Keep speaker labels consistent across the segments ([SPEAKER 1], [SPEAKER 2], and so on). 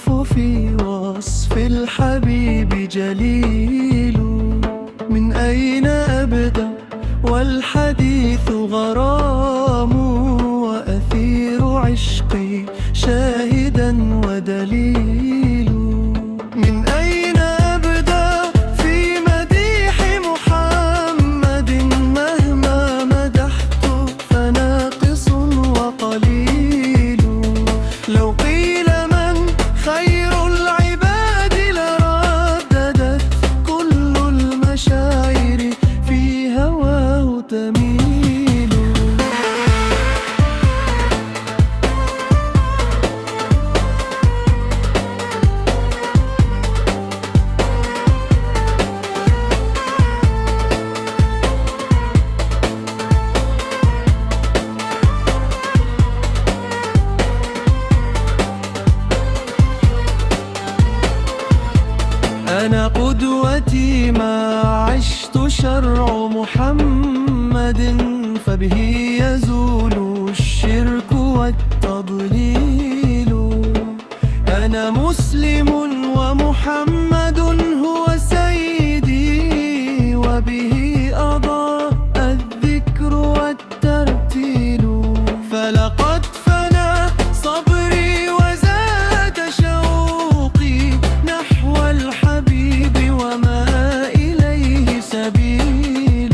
[SPEAKER 1] والحرف في وصف الحبيب جليل. من أين أبدأ والحديث غرام، وأثير عشقي شاهدا ودليل. من أين أبدأ في مديح محمد، مهما مدحت فناقص وقليل. لو قيل من خير العباد لرددت كل المشاعر في هواه تميل. أنا قدوتي ما عشت شرع محمد، فبه يزول الشرك والتضليل. أنا مسلم ومحمد هو سيدي، وبه أضاء الذكر والترتيل. فلقد فنى صبري وزاد شوقي نحو الحبيب وما إليه سبيل.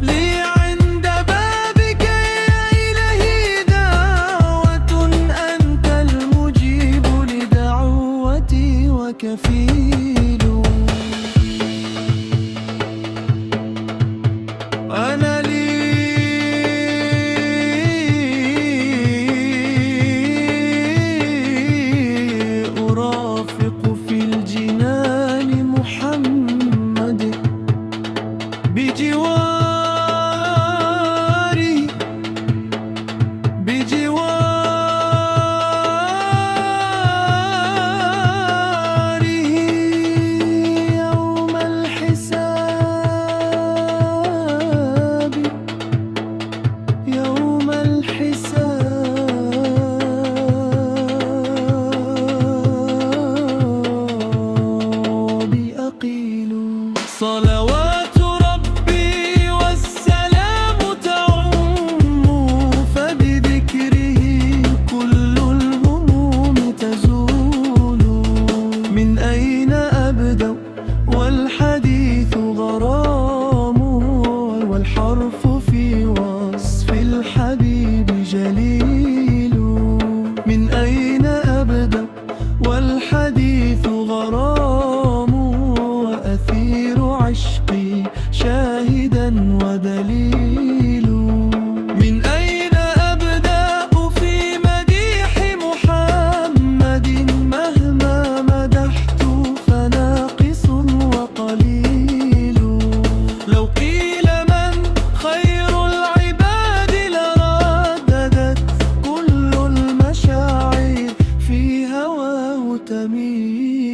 [SPEAKER 1] لي عند بابك يا إلهي دعوة، أنت المجيب لدعوتي وكفيل. أنا أرافق في الجنان محمد بجواري يوم الحساب، يوم الحساب أقيل. صلوات ربي والسلام تعم، فبذكره كل الهموم تزول. من أين أبدأ والحديث غرام، والحرف في وصف الحبيب جليل. من أين أبدأ والحديث غرام، وأثير عشقي شاهدا ودليل. من أين أبدأ في مديح محمد، مهما مدحت فناقص وقليل. لو قيل من خير العباد لرددت كل المشاعر في هواه تميل.